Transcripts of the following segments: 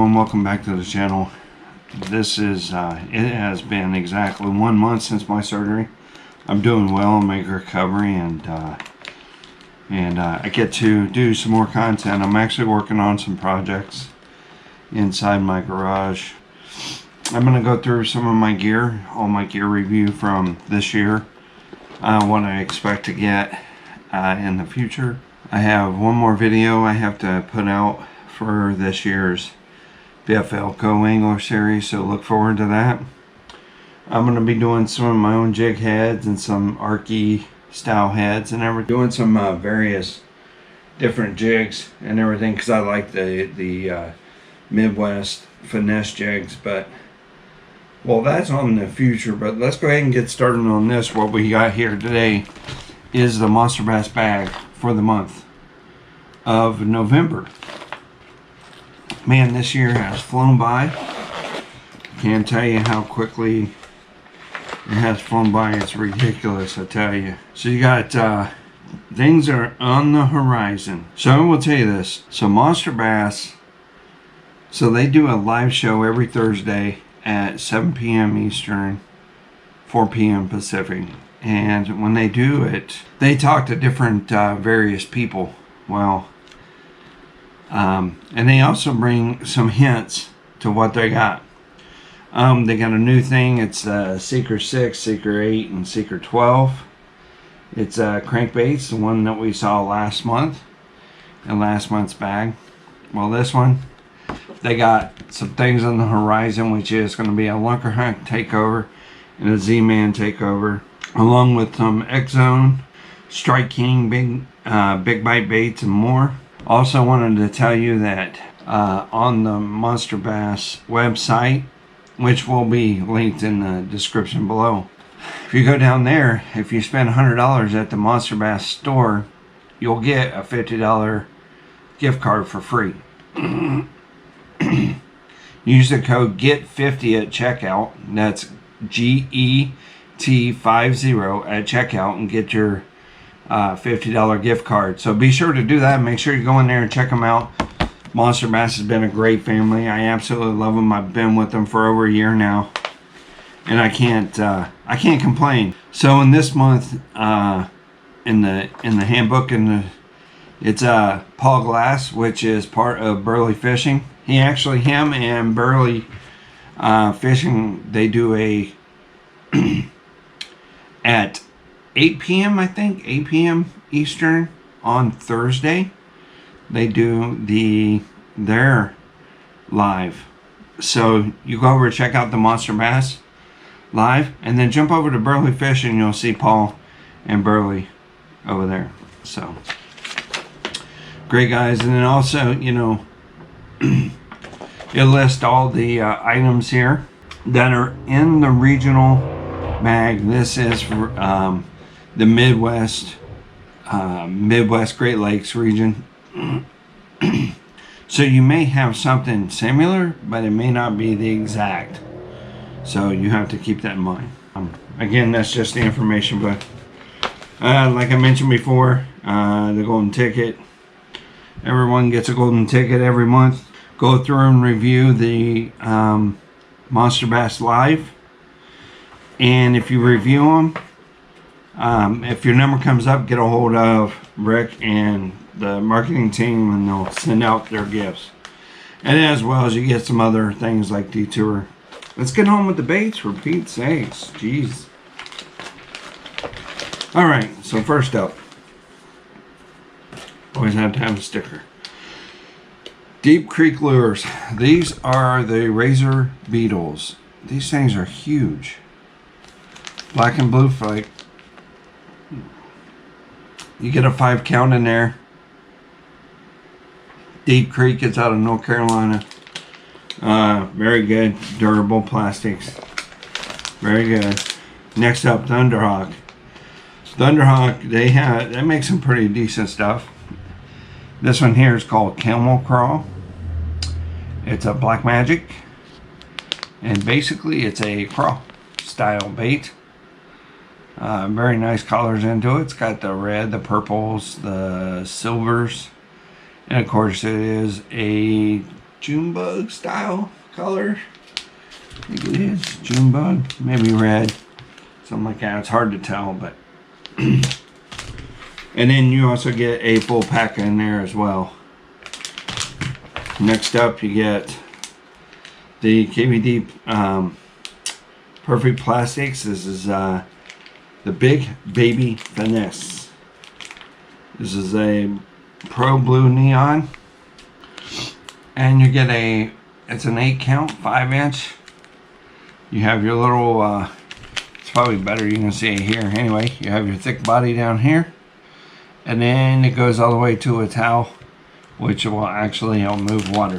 everyone, welcome back to the channel. This is it has been exactly 1 month since my surgery. I'm doing well in my recovery, and I get to do some more content. I'm actually working on some projects inside my garage. I'm going to go through some of my gear, all my gear review from this year, what I expect to get in the future. I have one more video I have to put out for this year's BFL Go Angler series, so look forward to that. I'm going to be doing some of my own jig heads and some Arky style heads, and I'm doing some various different jigs and everything, because I like the Midwest finesse jigs. But well, that's on the future, but let's go ahead and get started on this. What we got here today is the Monster Bass bag for the month of November. Man, this year has flown by. Can't tell you how quickly it has flown by. It's ridiculous, I tell you. So you got things are on the horizon. So I will tell you this. So Monster Bass, so they do a live show every Thursday at 7 p.m. Eastern, 4 p.m. Pacific. And when they do it, they talk to different various people. Well, and they also bring some hints to what they got. They got a new thing. It's Seeker 6, Seeker 8, and Seeker 12. It's crankbaits, the one that we saw last month in last month's bag. Well, this one, they got some things on the horizon, which is going to be a Lunker Hunt takeover and a Z-Man takeover, along with some X-Zone, Strike King, big bite baits, and more. Also wanted to tell you that on the Monster Bass website, which will be linked in the description below, if you go down there, if you spend $100 at the Monster Bass store, you'll get a $50 gift card for free. Use the code GET50 at checkout. That's GET50 at checkout, and get your $50 gift card. So be sure to do that. Make sure you go in there and check them out. Monster Bass has been a great family. I absolutely love them. I've been with them for over a year now, and I can't complain. So in this month, in the handbook, it's Paul Glass, which is part of Burley Fishing. Him and Burley Fishing, they do a at 8 p.m. I think 8 p.m. Eastern on Thursday. They do their live. So you go over and check out the Monster Bass live, and then jump over to Burley Fishing, and you'll see Paul and Burley over there. So great guys. And then also, you know, you'll list all the items here that are in the regional bag. This is for the Midwest Great Lakes region. So you may have something similar, but it may not be the exact. So you have to keep that in mind. Again, that's just the information, but like I mentioned before, the golden ticket. Everyone gets a golden ticket every month. Go through and review the Monster Bass Live. And if you review them, if your number comes up, get a hold of Rick and the marketing team, and they'll send out their gifts. And as well as you get some other things like Detour. Let's get on with the baits, for Pete's sakes. Jeez. Alright, so first up, always have to have a sticker. Deep Creek Lures. These are the Razor Beetles. These things are huge. Black and blue flake. You get a 5 count in there. Deep Creek, it's out of North Carolina. Very good, durable plastics. Very good. Next up, Thunderhawk. Thunderhawk, they make some pretty decent stuff. This one here is called Camel Crawl. It's a Black Magic, and basically it's a crawl style bait. Very nice colors into it. It's got the red, the purples, the silvers, and of course it is a Junebug style color. I think it is Junebug, maybe red, something like that. It's hard to tell, but and then you also get a full pack in there as well. Next up, you get the KVD Perfect Plastics. This is the Big Baby Finesse. This is a Pro Blue Neon, and you get it's an 8 count, 5 inch. You have your little, it's probably better you can see it here. Anyway, you have your thick body down here, and then it goes all the way to a towel, which will actually help move water.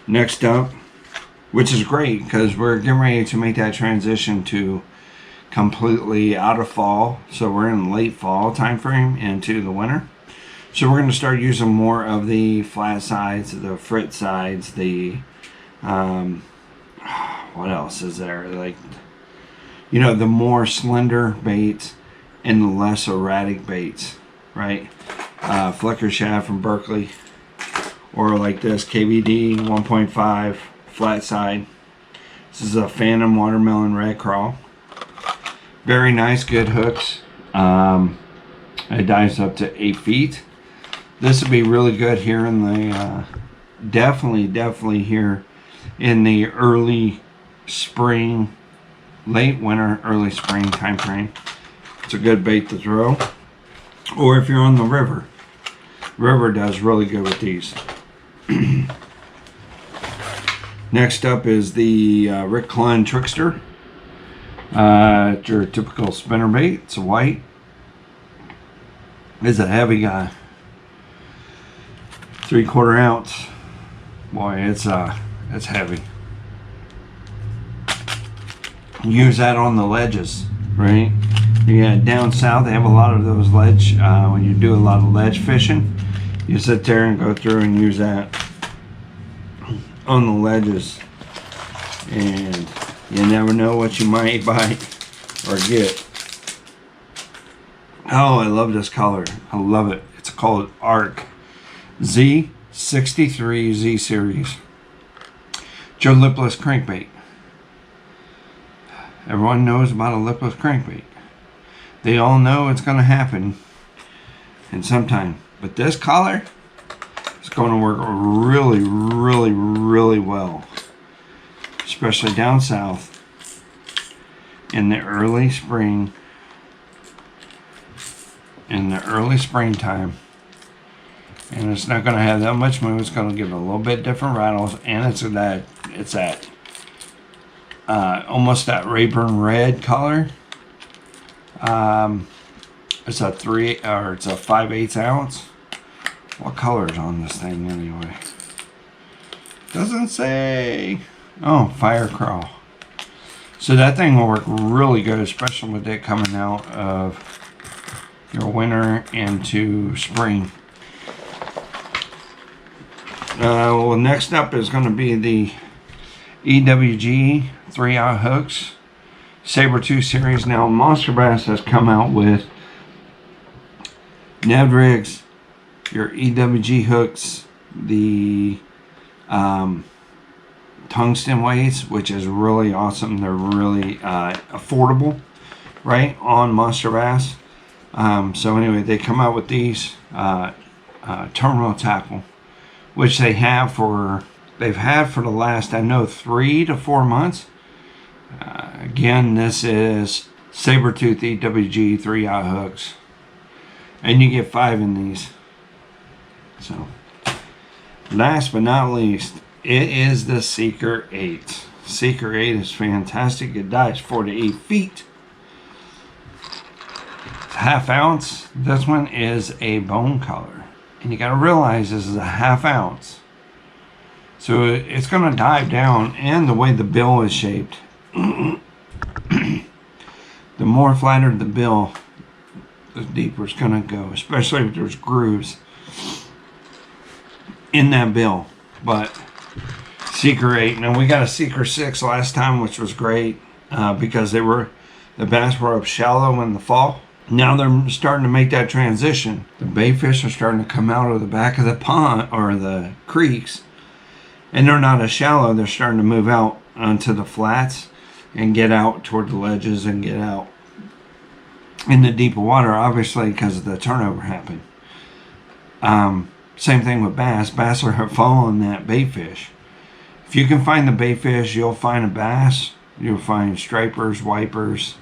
Next up, which is great because we're getting ready to make that transition to completely out of fall. So we're in late fall time frame into the winter. So we're going to start using more of the flat sides, the frit sides, the what else is there? Like, you know, the more slender baits and the less erratic baits, right? Flicker shad from Berkeley, or like this KVD 1.5 flat side. This is a Phantom Watermelon Red Crawl. Very nice, good hooks. It dives up to 8 feet. This would be really good here in the definitely here in the early spring, late winter, early spring time frame. It's a good bait to throw. Or if you're on the river. River does really good with these. Next up is the Rick Klein Trickster. It's your typical spinnerbait. It's a white. It's a heavy guy. 3/4 ounce. Boy, it's heavy. Use that on the ledges, right? Yeah, down south they have a lot of those ledge. When you do a lot of ledge fishing, you sit there and go through and use that on the ledges, and you never know what you might bite or get. Oh, I love this color. I love it. It's called Arc Z63 Z Series. It's your lipless crankbait. Everyone knows about a lipless crankbait. They all know it's going to happen in some time. But this color is going to work really, really, really well. Especially down south in the early spring. In the early springtime. And it's not going to have that much move. It's going to give it a little bit different rattles. And it's that almost that Rayburn red color. It's a 5/8 ounce. What color is on this thing anyway? Doesn't say. Oh, Fire Crawl. So that thing will work really good, especially with it coming out of your winter into spring. Well, next up is going to be the EWG 3/0 hooks. Saber-tooth series. Now, Monster Bass has come out with Ned rigs, your EWG hooks, the tungsten weights, which is really awesome. They're really affordable, right, on Monster Bass. So anyway, they come out with these terminal tackle, which they've had for the last, I know, 3 to 4 months. Again, this is Saber-tooth EWG 3/0 hooks, and you get 5 in these. So, last but not least, it is the Seeker 8. Seeker 8 is fantastic. It dives 4 to 8 feet. It's 1/2 ounce. This one is a bone color, and you got to realize this is a 1/2 ounce. So it's going to dive down, and the way the bill is shaped, the more flatter the bill, the deeper it's going to go, especially if there's grooves in that bill. But Seeker 8, now we got a Seeker 6 last time, which was great because the bass were up shallow in the fall. Now they're starting to make that transition. The bayfish are starting to come out of the back of the pond or the creeks, and they're not as shallow. They're starting to move out onto the flats and get out toward the ledges and get out in the deeper water, obviously because of the turnover happened. Same thing with bass. Bass are following that bayfish. If you can find the bayfish, you'll find a bass. You'll find stripers, wipers,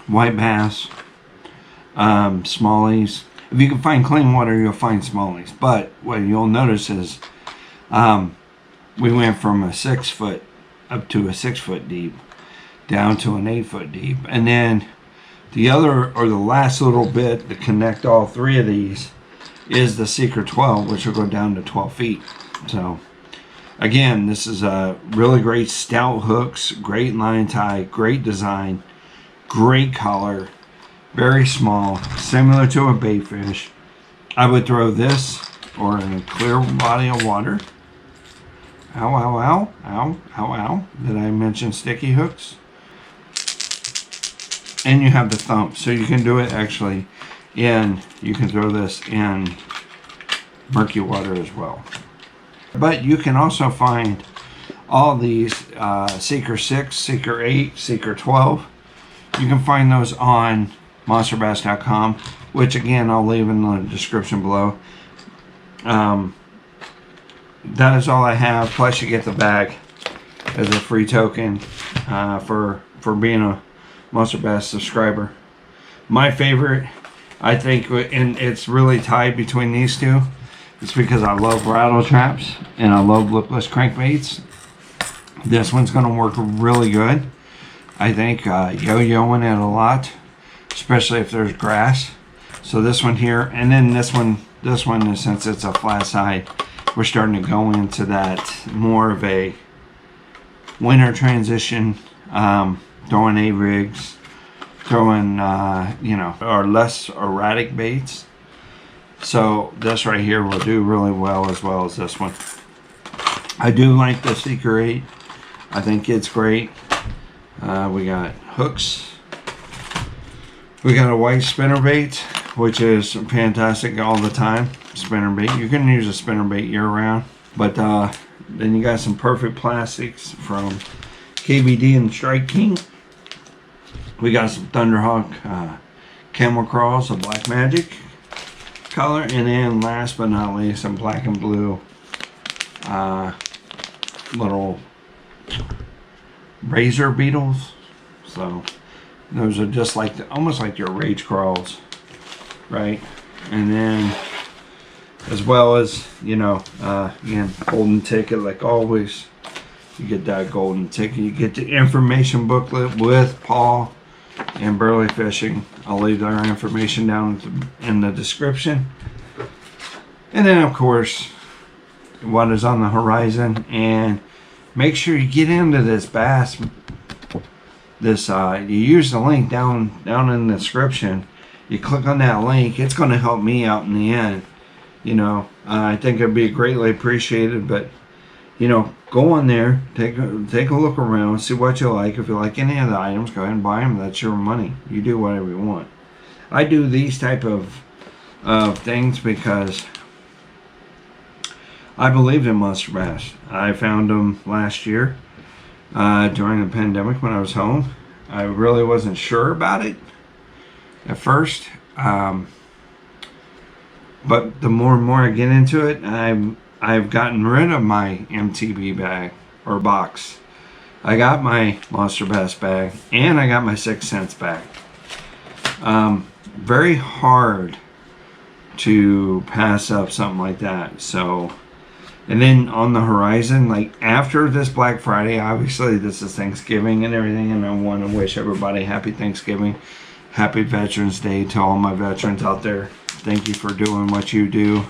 white bass, smallies. If you can find clean water, you'll find smallies. But what you'll notice is we went from a 6 foot up to a 6 foot deep, down to an 8 foot deep. And then the other, or the last little bit to connect all three of these is the Secret 12, which will go down to 12 feet. So again, this is a really great stout hooks, great line tie, great design, great color, very small, similar to a bayfish. I would throw this or in a clear body of water. Ow, ow, ow, ow, ow, ow. Did I mention sticky hooks? And you have the thump, so you can do it actually in, you can throw this in murky water as well. But you can also find all these Seeker 6, Seeker 8, Seeker 12. You can find those on MONSTERBASS.com, which again I'll leave in the description below. That is all I have. Plus you get the bag as a free token for being a Monster Bass subscriber. My favorite, I think, and it's really tied between these two, it's because I love rattle traps and I love lipless crankbaits. This one's going to work really good. I think yo-yoing it a lot, especially if there's grass. So this one here, and then this one, since it's a flat side, we're starting to go into that more of a winter transition, throwing A-rigs, throwing, or less erratic baits. So this right here will do really well as this one. I do like the Seeker 8. I think it's great. We got hooks. We got a white spinnerbait, which is fantastic all the time. Spinnerbait. You can use a spinnerbait year round. But then you got some perfect plastics from KVD and Strike King. We got some Thunderhawk camel crawls of Black Magic color, and then last but not least, some black and blue little razor beetles. So those are just like almost like your rage crawls, right? And then as well as, again, golden ticket, like always. You get that golden ticket. You get the information booklet with Paul and Burley Fishing. I'll leave their information down in the description. And then, of course, what is on the horizon. And make sure you get into this bass. You use the link down in the description. You click on that link. It's going to help me out in the end. I think it'd be greatly appreciated. But go on there, take a look around, see what you like. If you like any of the items, go ahead and buy them. That's your money. You do whatever you want. I do these type of things because I believed in Monster Bass. I found them last year during the pandemic when I was home. I really wasn't sure about it at first, but the more and more I get into it, I've gotten rid of my MTB bag or box. I got my Monster Bass bag and I got my 6 Sense bag. Very hard to pass up something like that. So, and then on the horizon, like after this Black Friday, obviously this is Thanksgiving and everything, and I want to wish everybody happy Thanksgiving, happy Veterans Day to all my veterans out there. Thank you for doing what you do.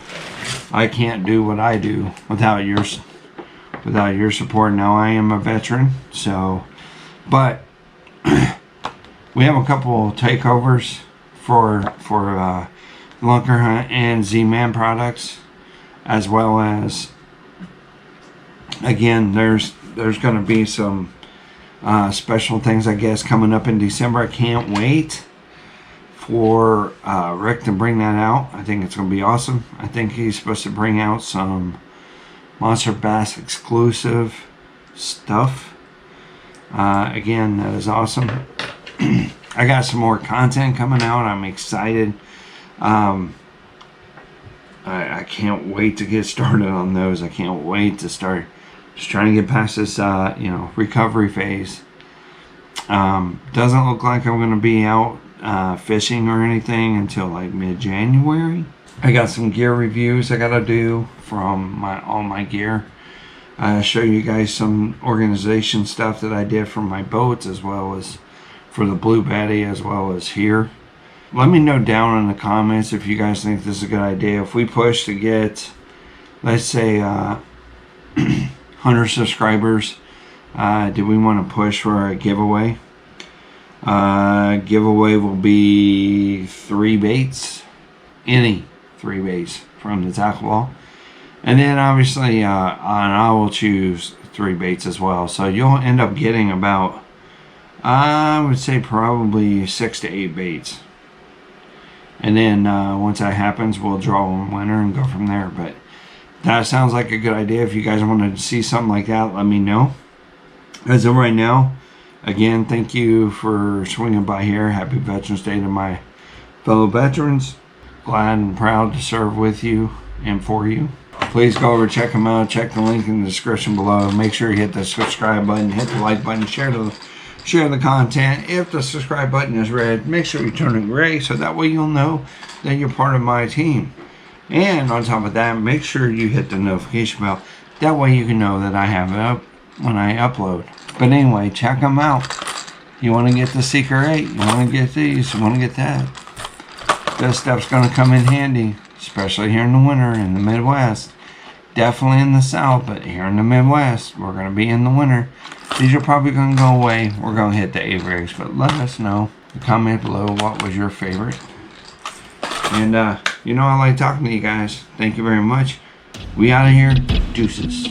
I can't do what I do without your support. Now I am a veteran, so, but we have a couple takeovers for Lunker Hunt and Z-Man products, as well as, again, there's going to be some special things, I guess, coming up in December. I can't wait for Rick to bring that out. I think it's going to be awesome. I think he's supposed to bring out some Monster Bass exclusive stuff. Again, that is awesome. I got some more content coming out. I'm excited. I can't wait to get started on those. I can't wait to start just trying to get past this, recovery phase. Doesn't look like I'm going to be out fishing or anything until like mid-January. I got some gear reviews I got to do from all my gear. Show you guys some organization stuff that I did for my boats, as well as for the Blue Betty, as well as here. Let me know down in the comments if you guys think this is a good idea. If we push to get, let's say, 100 subscribers, do we want to push for a giveaway? Giveaway will be 3 baits, any 3 baits from the tackle ball, and then obviously I will choose 3 baits as well. So you'll end up getting about, I would say, probably 6 to 8 baits. And then once that happens, we'll draw one winner and go from there. But that sounds like a good idea. If you guys want to see something like that, let me know. As of right now, again, thank you for swinging by here. Happy Veterans Day to my fellow veterans. Glad and proud to serve with you and for you. Please go over, check them out. Check the link in the description below. Make sure you hit the subscribe button, hit the like button, share the content. If the subscribe button is red, make sure you turn it gray, so that way you'll know that you're part of my team. And on top of that, make sure you hit the notification bell. That way you can know that I have it up when I upload. But anyway, check them out. You want to get the Seeker 8, you want to get these, you want to get that. This stuff's going to come in handy, especially here in the winter in the Midwest. Definitely in the South, but here in the Midwest, we're going to be in the winter. These are probably going to go away. We're going to hit the Aviaries, but let us know. Comment below what was your favorite. And, I like talking to you guys. Thank you very much. We out of here. Deuces.